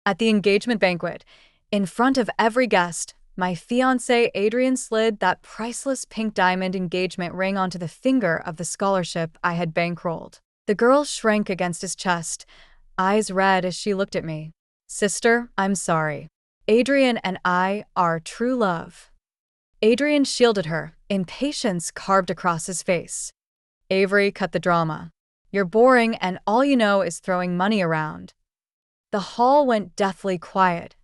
At the engagement banquet, in front of every guest, my fiancé Adrian slid that priceless pink diamond engagement ring onto the finger of the scholarship I had bankrolled. The girl shrank against his chest, eyes red as she looked at me. Sister, I'm sorry. Adrian and I are true love. Adrian shielded her, impatience carved across his face. Avery, cut the drama. You're boring and all you know is throwing money around. The hall went deathly quiet.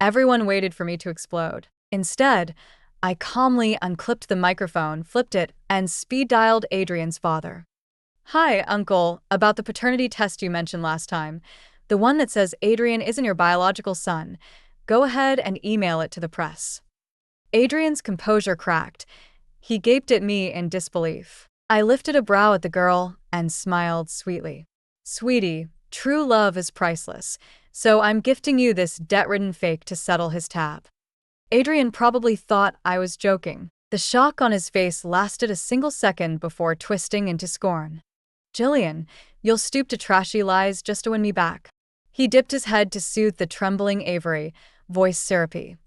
Everyone waited for me to explode. Instead, I calmly unclipped the microphone, flipped it, and speed-dialed Adrian's father. Hi, Uncle, about the paternity test you mentioned last time. The one that says Adrian isn't your biological son. Go ahead and email it to the press. Adrian's composure cracked. He gaped at me in disbelief. I lifted a brow at the girl and smiled sweetly. Sweetie, true love is priceless, so I'm gifting you this debt-ridden fake to settle his tab. Adrian probably thought I was joking. The shock on his face lasted a single second before twisting into scorn. Jillian, you'll stoop to trashy lies just to win me back. He dipped his head to soothe the trembling Avery, voice syrupy.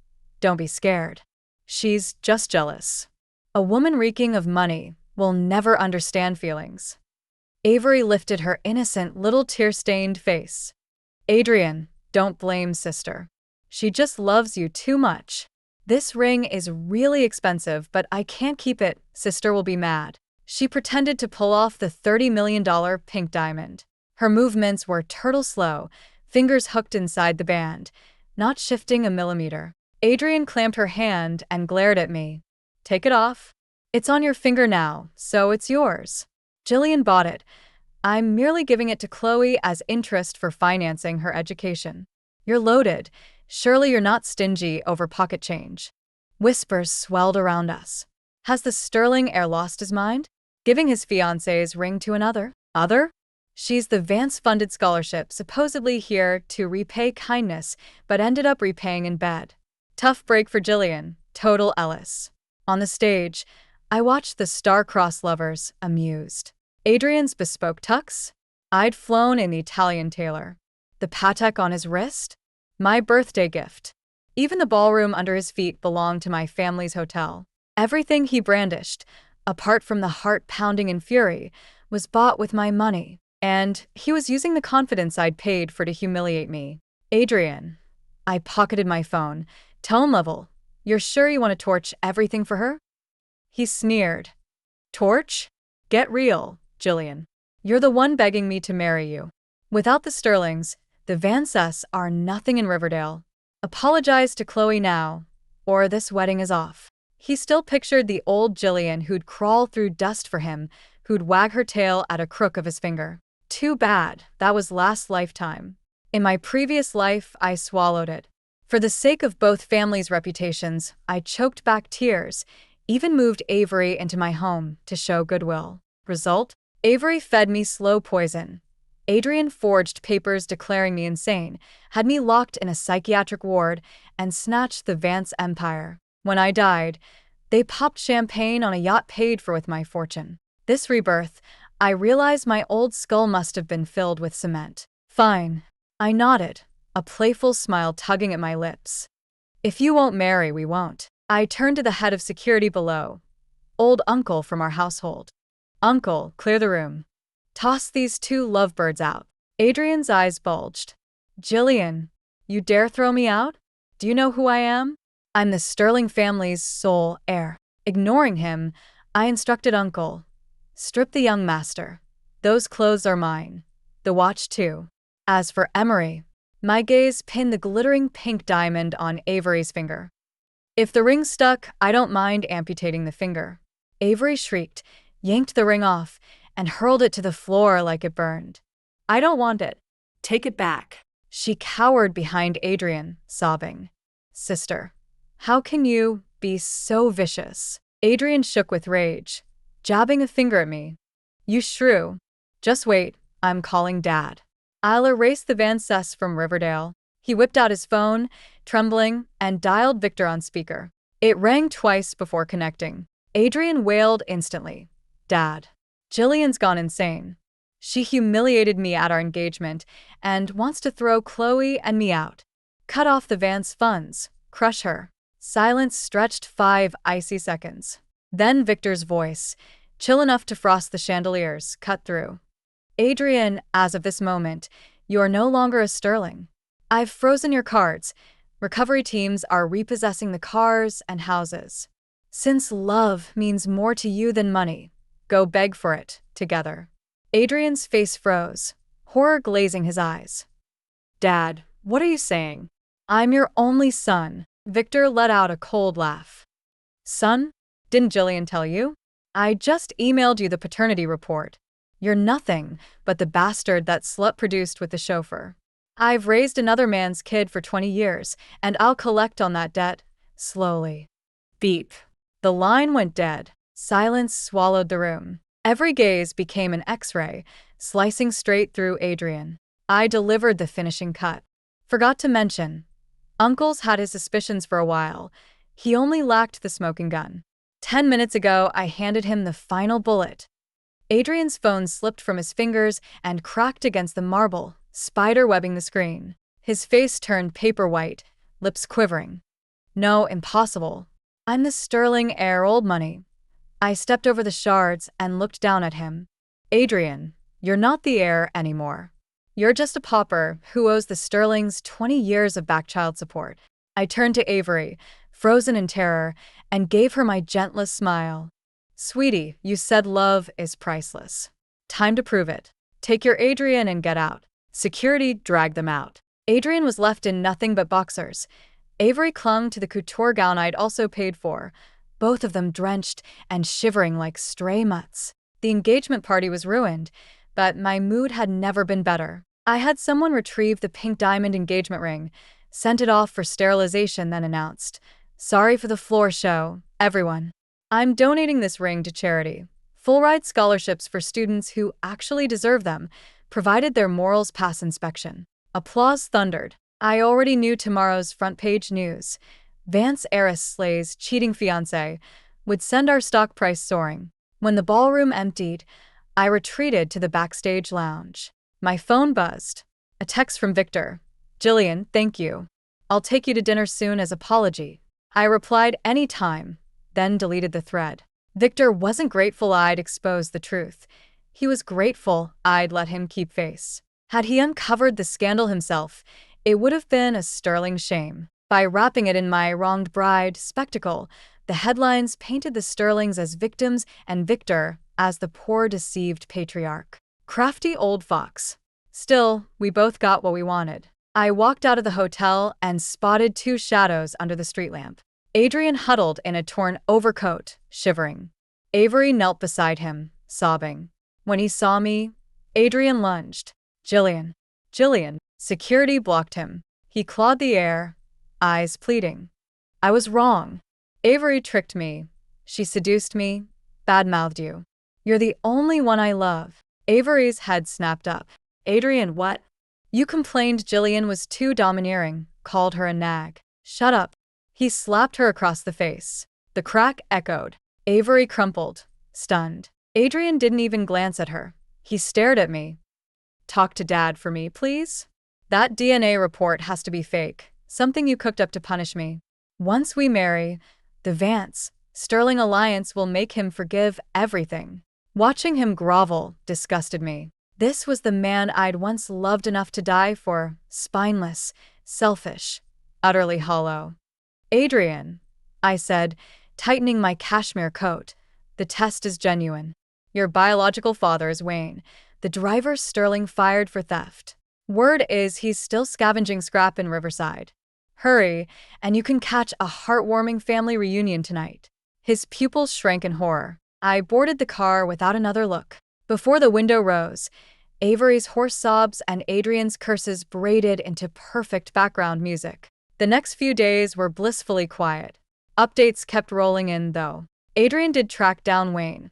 Don't be scared. She's just jealous. A woman reeking of money will never understand feelings. Avery lifted her innocent little tear-stained face. Adrian, don't blame sister. She just loves you too much. This ring is really expensive, but I can't keep it. Sister will be mad. She pretended to pull off the $30 million pink diamond. Her movements were turtle-slow, fingers hooked inside the band, not shifting a millimeter. Adrian clamped her hand and glared at me. Take it off. It's on your finger now, so it's yours. Jillian bought it. I'm merely giving it to Chloe as interest for financing her education. You're loaded. Surely you're not stingy over pocket change. Whispers swelled around us. Has the sterling heir lost his mind? Giving his fiancée's ring to another? Other? She's the Vance-funded scholarship, supposedly here to repay kindness, but ended up repaying in bed. Tough break for Jillian. Total Ellis. On the stage, I watched the star-crossed lovers, amused. Adrian's bespoke tux? I'd flown in the Italian tailor. The Patek on his wrist? My birthday gift. Even the ballroom under his feet belonged to my family's hotel. Everything he brandished, apart from the heart pounding in fury, was bought with my money. And he was using the confidence I'd paid for to humiliate me. Adrian. I pocketed my phone. Tone level. You're sure you want to torch everything for her? He sneered. Torch? Get real, Jillian. You're the one begging me to marry you. Without the Sterlings, the Vances are nothing in Riverdale. Apologize to Chloe now, or this wedding is off. He still pictured the old Jillian who'd crawl through dust for him, who'd wag her tail at a crook of his finger. Too bad, that was last lifetime. In my previous life, I swallowed it. For the sake of both families' reputations, I choked back tears, even moved Avery into my home to show goodwill. Result? Avery fed me slow poison. Adrian forged papers declaring me insane, had me locked in a psychiatric ward, and snatched the Vance empire. When I died, they popped champagne on a yacht paid for with my fortune. This rebirth, I realized my old skull must have been filled with cement. Fine. I nodded, a playful smile tugging at my lips. If you won't marry, we won't. I turned to the head of security below, old uncle from our household. Uncle, clear the room. Toss these two lovebirds out. Adrian's eyes bulged. Jillian, you dare throw me out? Do you know who I am? I'm the Sterling family's sole heir. Ignoring him, I instructed Uncle. Strip the young master. Those clothes are mine. The watch too. As for Emery, my gaze pinned the glittering pink diamond on Avery's finger. If the ring stuck, I don't mind amputating the finger. Avery shrieked, yanked the ring off, and hurled it to the floor like it burned. I don't want it. Take it back. She cowered behind Adrian, sobbing. Sister, how can you be so vicious? Adrian shook with rage, jabbing a finger at me. You shrew. Just wait, I'm calling Dad. I'll erase the Vances from Riverdale. He whipped out his phone, trembling, and dialed Victor on speaker. It rang twice before connecting. Adrian wailed instantly. Dad. Jillian's gone insane. She humiliated me at our engagement and wants to throw Chloe and me out. Cut off the Vance funds. Crush her. Silence stretched 5 icy seconds. Then Victor's voice, chill enough to frost the chandeliers, cut through. Adrian, as of this moment, you are no longer a sterling. I've frozen your cards. Recovery teams are repossessing the cars and houses. Since love means more to you than money, go beg for it, together. Adrian's face froze, horror glazing his eyes. Dad, what are you saying? I'm your only son. Victor let out a cold laugh. Son? Didn't Jillian tell you? I just emailed you the paternity report. You're nothing but the bastard that slut produced with the chauffeur. I've raised another man's kid for 20 years, and I'll collect on that debt, slowly. Beep. The line went dead. Silence swallowed the room. Every gaze became an X-ray, slicing straight through Adrian. I delivered the finishing cut. Forgot to mention, Uncle's had his suspicions for a while. He only lacked the smoking gun. 10 minutes ago, I handed him the final bullet. Adrian's phone slipped from his fingers and cracked against the marble, spider-webbing the screen. His face turned paper white, lips quivering. No, impossible. I'm the sterling heir, old money. I stepped over the shards and looked down at him. Adrian, you're not the heir anymore. You're just a pauper who owes the Sterlings 20 years of back child support. I turned to Avery, frozen in terror, and gave her my gentlest smile. Sweetie, you said love is priceless. Time to prove it. Take your Adrian and get out. Security dragged them out. Adrian was left in nothing but boxers. Avery clung to the couture gown I'd also paid for, both of them drenched and shivering like stray mutts. The engagement party was ruined, but my mood had never been better. I had someone retrieve the pink diamond engagement ring, sent it off for sterilization, then announced, "Sorry for the floor show, everyone. I'm donating this ring to charity. Full-ride scholarships for students who actually deserve them, provided their morals pass inspection." Applause thundered. I already knew tomorrow's front-page news. Vance heiress slays cheating fiancé would send our stock price soaring. When the ballroom emptied, I retreated to the backstage lounge. My phone buzzed. A text from Victor. Jillian, thank you. I'll take you to dinner soon as apology. I replied any time, then deleted the thread. Victor wasn't grateful I'd exposed the truth. He was grateful I'd let him keep face. Had he uncovered the scandal himself, it would have been a sterling shame. By wrapping it in my wronged bride spectacle, the headlines painted the Sterlings as victims and Victor as the poor deceived patriarch. Crafty old fox. Still, we both got what we wanted. I walked out of the hotel and spotted 2 shadows under the street lamp. Adrian huddled in a torn overcoat, shivering. Avery knelt beside him, sobbing. When he saw me, Adrian lunged. Jillian. Jillian. Security blocked him. He clawed the air, eyes pleading. I was wrong. Avery tricked me. She seduced me, bad-mouthed you. You're the only one I love. Avery's head snapped up. Adrian, what? You complained Jillian was too domineering, called her a nag. Shut up. He slapped her across the face. The crack echoed. Avery crumpled, stunned. Adrian didn't even glance at her. He stared at me. Talk to Dad for me, please? That DNA report has to be fake, something you cooked up to punish me. Once we marry, the Vance-Sterling alliance will make him forgive everything. Watching him grovel disgusted me. This was the man I'd once loved enough to die for, spineless, selfish, utterly hollow. Adrian, I said, tightening my cashmere coat, the test is genuine. Your biological father is Wayne, the driver Sterling fired for theft. Word is he's still scavenging scrap in Riverside. Hurry, and you can catch a heartwarming family reunion tonight. His pupils shrank in horror. I boarded the car without another look. Before the window rose, Avery's hoarse sobs and Adrian's curses braided into perfect background music. The next few days were blissfully quiet. Updates kept rolling in, though. Adrian did track down Wayne,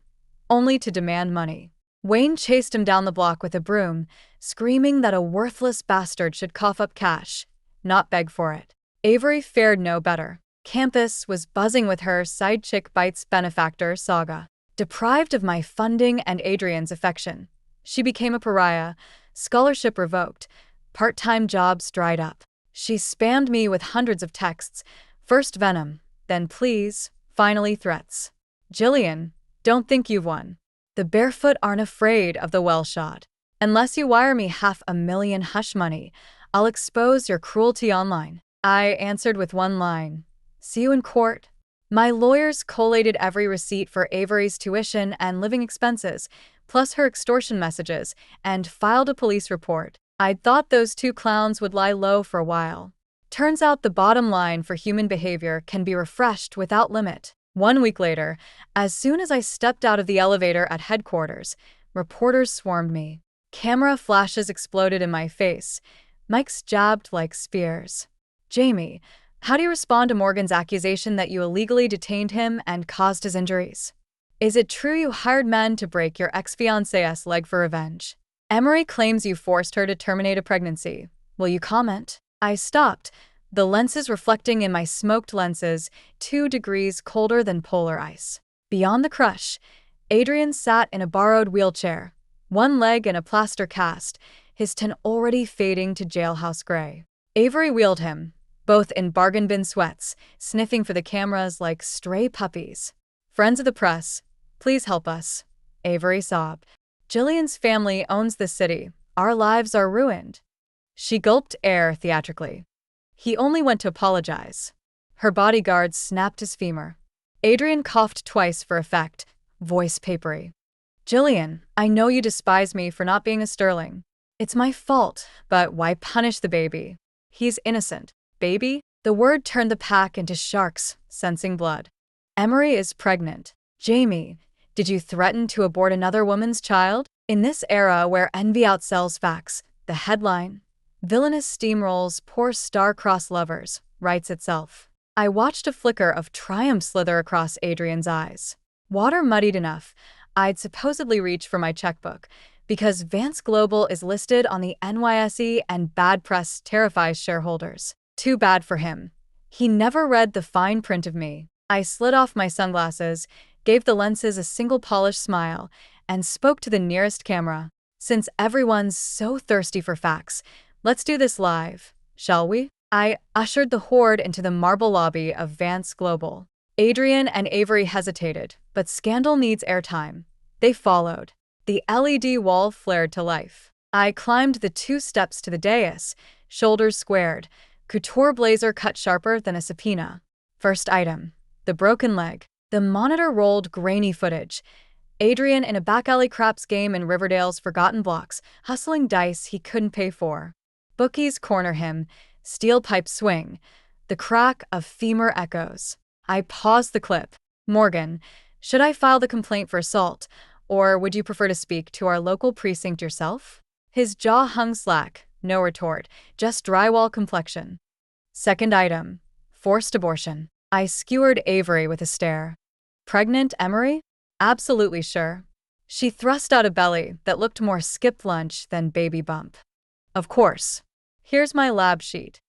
only to demand money. Wayne chased him down the block with a broom, screaming that a worthless bastard should cough up cash, not beg for it. Avery fared no better. Campus was buzzing with her side chick bites benefactor saga. Deprived of my funding and Adrian's affection, she became a pariah, scholarship revoked, part-time jobs dried up. She spammed me with hundreds of texts, first venom, then please, finally threats. Jillian, don't think you've won. The barefoot aren't afraid of the well shot. Unless you wire me $500,000 hush money, I'll expose your cruelty online. I answered with one line. See you in court. My lawyers collated every receipt for Avery's tuition and living expenses, plus her extortion messages, and filed a police report. I'd thought those two clowns would lie low for a while. Turns out the bottom line for human behavior can be refreshed without limit. 1 week later, as soon as I stepped out of the elevator at headquarters, reporters swarmed me. Camera flashes exploded in my face. Mics jabbed like spears. Jamie, how do you respond to Morgan's accusation that you illegally detained him and caused his injuries? Is it true you hired men to break your ex-fiancé's leg for revenge? Emery claims you forced her to terminate a pregnancy. Will you comment? I stopped, the lenses reflecting in my smoked lenses, 2 degrees colder than polar ice. Beyond the crush, Adrian sat in a borrowed wheelchair, one leg in a plaster cast, his tan already fading to jailhouse gray. Avery wheeled him, both in bargain bin sweats, sniffing for the cameras like stray puppies. Friends of the press, please help us. Avery sobbed. Jillian's family owns the city. Our lives are ruined. She gulped air theatrically. He only went to apologize. Her bodyguards snapped his femur. Adrian coughed twice for effect, voice papery. Jillian, I know you despise me for not being a sterling. It's my fault, but why punish the baby? He's innocent. Baby? The word turned the pack into sharks, sensing blood. Emery is pregnant. Jamie, did you threaten to abort another woman's child? In this era where envy outsells facts, the headline, "Villainous steamrolls poor star-crossed lovers," writes itself. I watched a flicker of triumph slither across Adrian's eyes. Water muddied enough, I'd supposedly reach for my checkbook, because Vance Global is listed on the NYSE and bad press terrifies shareholders. Too bad for him. He never read the fine print of me. I slid off my sunglasses, gave the lenses a single polished smile, and spoke to the nearest camera. Since everyone's so thirsty for facts, let's do this live, shall we? I ushered the horde into the marble lobby of Vance Global. Adrian and Avery hesitated, but scandal needs airtime. They followed. The LED wall flared to life. I climbed the 2 steps to the dais, shoulders squared, couture blazer cut sharper than a subpoena. First item, the broken leg. The monitor rolled grainy footage. Adrian in a back alley craps game in Riverdale's Forgotten Blocks, hustling dice he couldn't pay for. Bookies corner him, steel pipes swing. The crack of femur echoes. I paused the clip. Morgan, should I file the complaint for assault, or would you prefer to speak to our local precinct yourself? His jaw hung slack, no retort, just drywall complexion. Second item, forced abortion. I skewered Avery with a stare. Pregnant, Emery? Absolutely sure. She thrust out a belly that looked more skipped lunch than baby bump. Of course. Here's my lab sheet.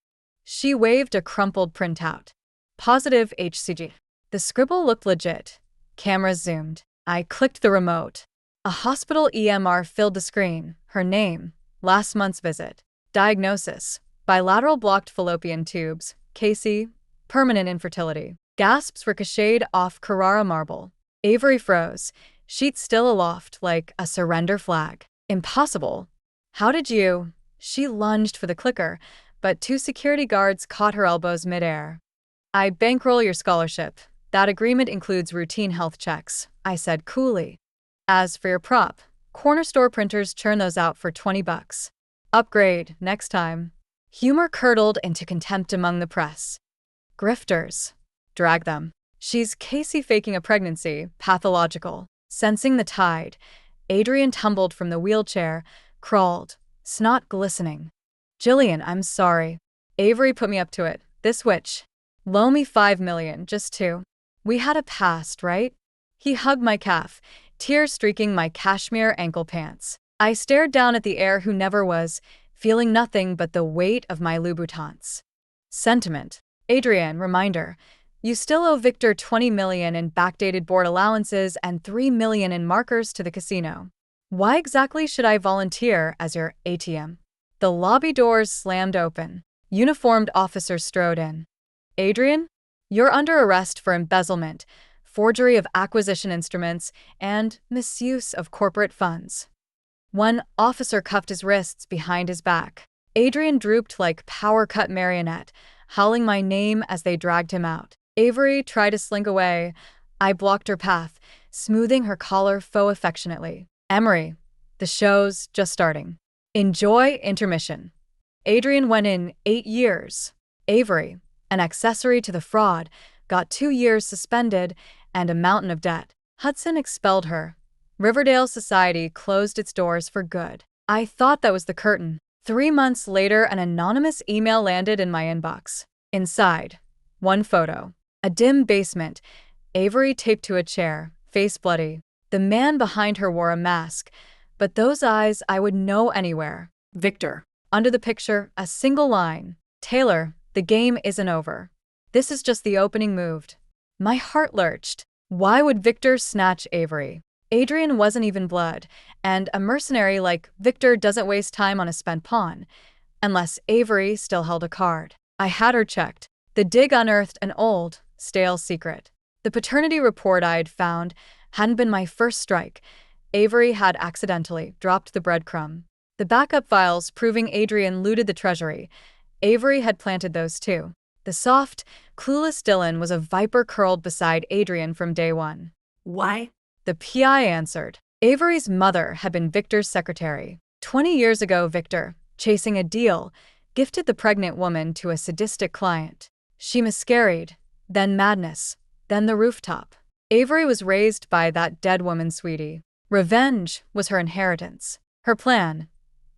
She waved a crumpled printout. Positive HCG. The scribble looked legit. Cameras zoomed. I clicked the remote. A hospital EMR filled the screen. Her name, last month's visit. Diagnosis, bilateral blocked fallopian tubes. Casey, permanent infertility. Gasps ricocheted off Carrara marble. Avery froze, sheet still aloft like a surrender flag. Impossible. How did you? She lunged for the clicker, but 2 security guards caught her elbows midair. I bankroll your scholarship. That agreement includes routine health checks, I said coolly. As for your prop, corner store printers churn those out for $20. Upgrade, next time. Humor curdled into contempt among the press. Grifters. Drag them. She's Casey faking a pregnancy, pathological. Sensing the tide, Adrian tumbled from the wheelchair, crawled, snot glistening. Jillian, I'm sorry. Avery put me up to it. This witch. Loan me $5 million, just 2. We had a past, right? He hugged my calf, tears streaking my cashmere ankle pants. I stared down at the heir who never was, feeling nothing but the weight of my Louboutins. Sentiment. Adrian, reminder. You still owe Victor $20 million in backdated board allowances and $3 million in markers to the casino. Why exactly should I volunteer as your ATM? The lobby doors slammed open. Uniformed officer strode in. Adrian, you're under arrest for embezzlement, forgery of acquisition instruments, and misuse of corporate funds. One officer cuffed his wrists behind his back. Adrian drooped like power-cut marionette, howling my name as they dragged him out. Avery tried to slink away. I blocked her path, smoothing her collar faux affectionately. Emery, the show's just starting. Enjoy intermission. Adrian went in 8 years. Avery, an accessory to the fraud, got 2 years suspended and a mountain of debt. Hudson expelled her. Riverdale society closed its doors for good. I thought that was the curtain. 3 months later, an anonymous email landed in my inbox. Inside, one photo. A dim basement, Avery taped to a chair, face bloody. The man behind her wore a mask, but those eyes I would know anywhere. Victor. Under the picture, a single line. Taylor, the game isn't over. This is just the opening move. My heart lurched. Why would Victor snatch Avery? Adrian wasn't even blood, and a mercenary like Victor doesn't waste time on a spent pawn, unless Avery still held a card. I had her checked. The dig unearthed an old, stale secret. The paternity report I had found hadn't been my first strike. Avery had accidentally dropped the breadcrumb. The backup files proving Adrian looted the treasury. Avery had planted those too. The soft, clueless Dylan was a viper curled beside Adrian from day one. Why? The PI answered. Avery's mother had been Victor's secretary. 20 years ago, Victor, chasing a deal, gifted the pregnant woman to a sadistic client. She miscarried, then madness, then the rooftop. Avery was raised by that dead woman's sweetie. Revenge was her inheritance. Her plan: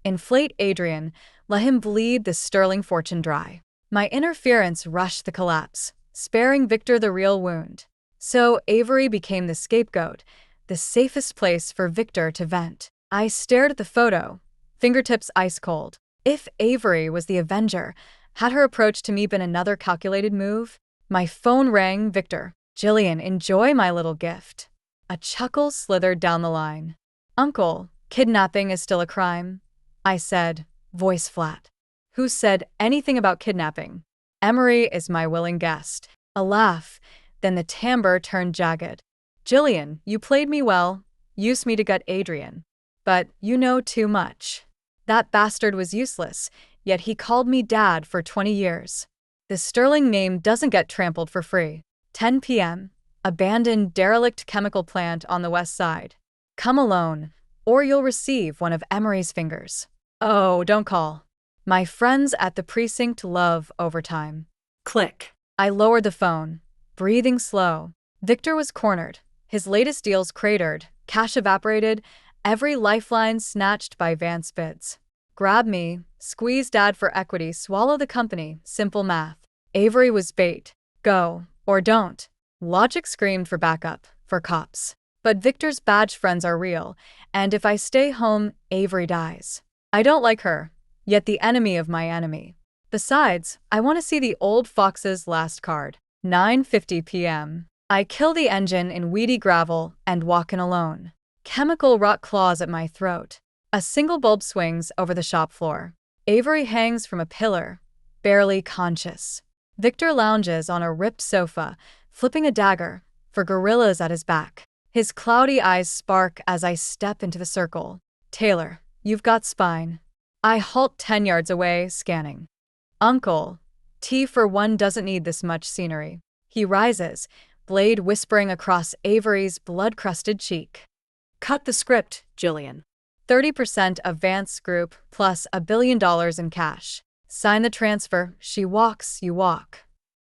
inflate Adrian, let him bleed the sterling fortune dry. My interference rushed the collapse, sparing Victor the real wound. So Avery became the scapegoat, the safest place for Victor to vent. I stared at the photo, fingertips ice cold. If Avery was the avenger, had her approach to me been another calculated move? My phone rang. Victor. Jillian, enjoy my little gift. A chuckle slithered down the line. Uncle, kidnapping is still a crime, I said, voice flat. Who said anything about kidnapping? Emery is my willing guest. A laugh. Then the timbre turned jagged. Jillian, you played me well, used me to gut Adrian. But you know too much. That bastard was useless, yet he called me dad for 20 years. The sterling name doesn't get trampled for free. 10 p.m. Abandoned derelict chemical plant on the west side. Come alone, or you'll receive one of Emery's fingers. Oh, don't call. My friends at the precinct love overtime. Click. I lowered the phone, breathing slow. Victor was cornered, his latest deals cratered, cash evaporated, every lifeline snatched by Vance bids. Grab me, squeeze dad for equity, swallow the company, simple math. Avery was bait. Go, or don't. Logic screamed for backup, for cops. But Victor's badge friends are real, and if I stay home, Avery dies. I don't like her, yet the enemy of my enemy. Besides, I want to see the old fox's last card. 9:50 p.m. I kill the engine in weedy gravel and walk in alone. Chemical rot claws at my throat. A single bulb swings over the shop floor. Avery hangs from a pillar, barely conscious. Victor lounges on a ripped sofa, flipping a dagger, for gorillas at his back. His cloudy eyes spark as I step into the circle. Taylor, you've got spine. I halt 10 yards away, scanning. Uncle, T for one doesn't need this much scenery. He rises, blade whispering across Avery's blood-crusted cheek. Cut the script, Jillian. 30% of Vance Group plus $1 billion in cash. Sign the transfer. She walks, you walk.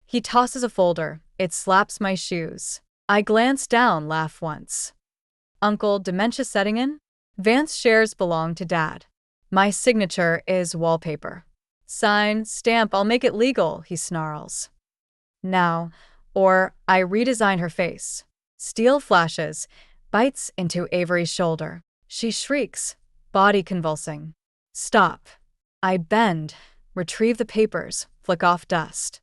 He tosses a folder. It slaps my shoes. I glance down, laugh once. Uncle, dementia setting in? Vance shares belong to Dad. My signature is wallpaper. Sign, stamp, I'll make it legal, he snarls. Now, or I redesign her face. Steel flashes, bites into Avery's shoulder. She shrieks, body convulsing. Stop. I bend, retrieve the papers, flick off dust.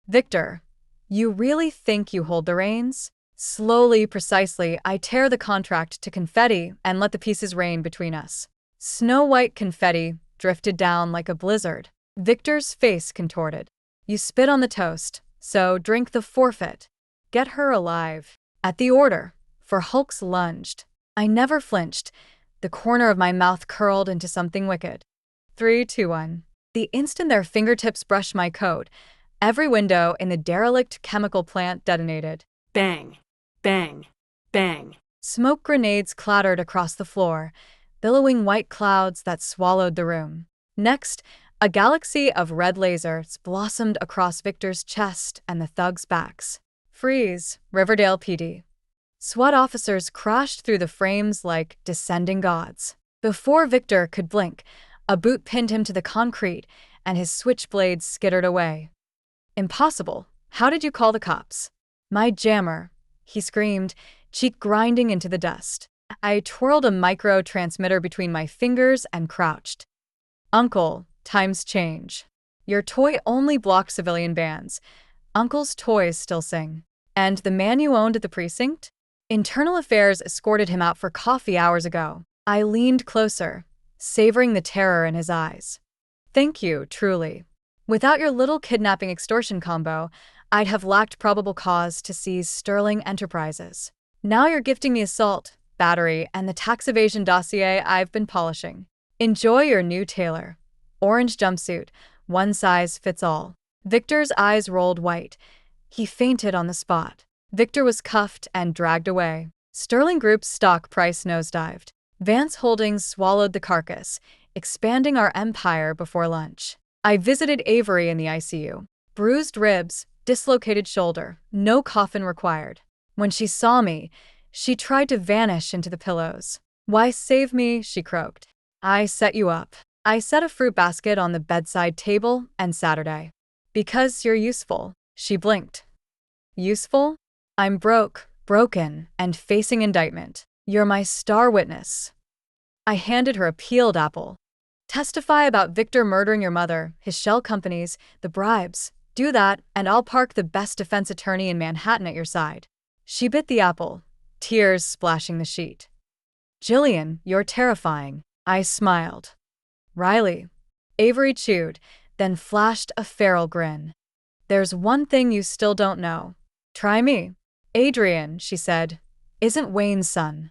Victor, you really think you hold the reins? Slowly, precisely, I tear the contract to confetti and let the pieces rain between us. Snow-white confetti drifted down like a blizzard. Victor's face contorted. You spit on the toast, so drink the forfeit. Get her alive. At the order, for Hulks lunged. I never flinched. The corner of my mouth curled into something wicked. 3, 2, 1. The instant their fingertips brushed my coat, every window in the derelict chemical plant detonated. Bang, bang, bang. Smoke grenades clattered across the floor, billowing white clouds that swallowed the room. Next, a galaxy of red lasers blossomed across Victor's chest and the thugs' backs. Freeze, Riverdale PD. SWAT officers crashed through the frames like descending gods. Before Victor could blink, a boot pinned him to the concrete, and his switchblades skittered away. Impossible. How did you call the cops? My jammer, he screamed, cheek grinding into the dust. I twirled a micro-transmitter between my fingers and crouched. Uncle, times change. Your toy only blocked civilian bands. Uncle's toys still sing. And the man you owned at the precinct? Internal Affairs escorted him out for coffee hours ago. I leaned closer, savoring the terror in his eyes. Thank you, truly. Without your little kidnapping extortion combo, I'd have lacked probable cause to seize Sterling Enterprises. Now you're gifting me assault, battery, and the tax evasion dossier I've been polishing. Enjoy your new tailor. Orange jumpsuit, one size fits all. Victor's eyes rolled white. He fainted on the spot. Victor was cuffed and dragged away. Sterling Group's stock price nosedived. Vance Holdings swallowed the carcass, expanding our empire before lunch. I visited Avery in the ICU. Bruised ribs, dislocated shoulder, no coffin required. When she saw me, she tried to vanish into the pillows. Why save me, she croaked. I set you up. I set a fruit basket on the bedside table and Saturday. Because you're useful, she blinked. Useful? I'm broken, and facing indictment. You're my star witness. I handed her a peeled apple. Testify about Victor murdering your mother, his shell companies, the bribes. Do that, and I'll park the best defense attorney in Manhattan at your side. She bit the apple, tears splashing the sheet. Jillian, you're terrifying. I smiled. Riley. Avery chewed, then flashed a feral grin. There's one thing you still don't know. Try me. Adrian, she said, isn't Wayne's son.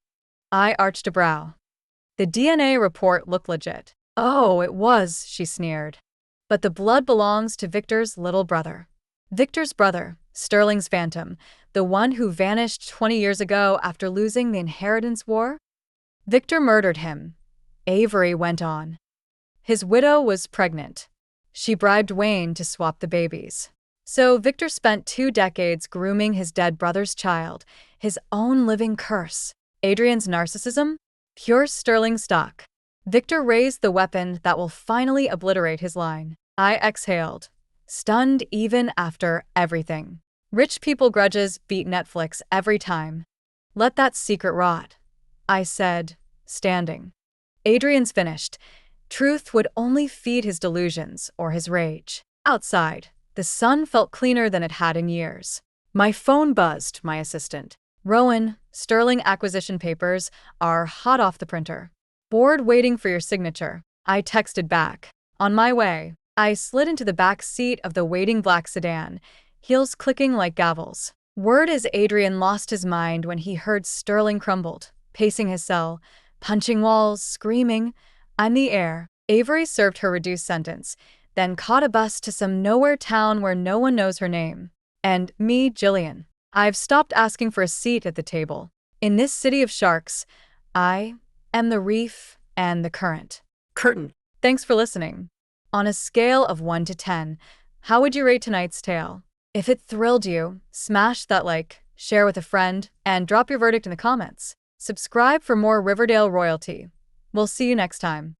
I arched a brow. The DNA report looked legit. Oh, it was, she sneered. But the blood belongs to Victor's little brother. Victor's brother, Sterling's phantom, the one who vanished 20 years ago after losing the inheritance war? Victor murdered him, Avery went on. His widow was pregnant. She bribed Wayne to swap the babies. So Victor spent 2 decades grooming his dead brother's child, his own living curse. Adrian's narcissism? Pure Sterling stock. Victor raised the weapon that will finally obliterate his line. I exhaled, stunned even after everything. Rich people grudges beat Netflix every time. Let that secret rot, I said, standing. Adrian's finished. Truth would only feed his delusions or his rage. Outside, the sun felt cleaner than it had in years. My phone buzzed, my assistant. Rowan, Sterling acquisition papers are hot off the printer. Bored waiting for your signature. I texted back. On my way. I slid into the back seat of the waiting black sedan, heels clicking like gavels. Word is Adrian lost his mind when he heard Sterling crumbled, pacing his cell, punching walls, screaming. I'm the heir. Avery served her reduced sentence, then caught a bus to some nowhere town where no one knows her name. And me, Jillian. I've stopped asking for a seat at the table. In this city of sharks, I am the reef and the current. Curtain. Thanks for listening. On a scale of 1 to 10, how would you rate tonight's tale? If it thrilled you, smash that like, share with a friend, and drop your verdict in the comments. Subscribe for more Riverdale royalty. We'll see you next time.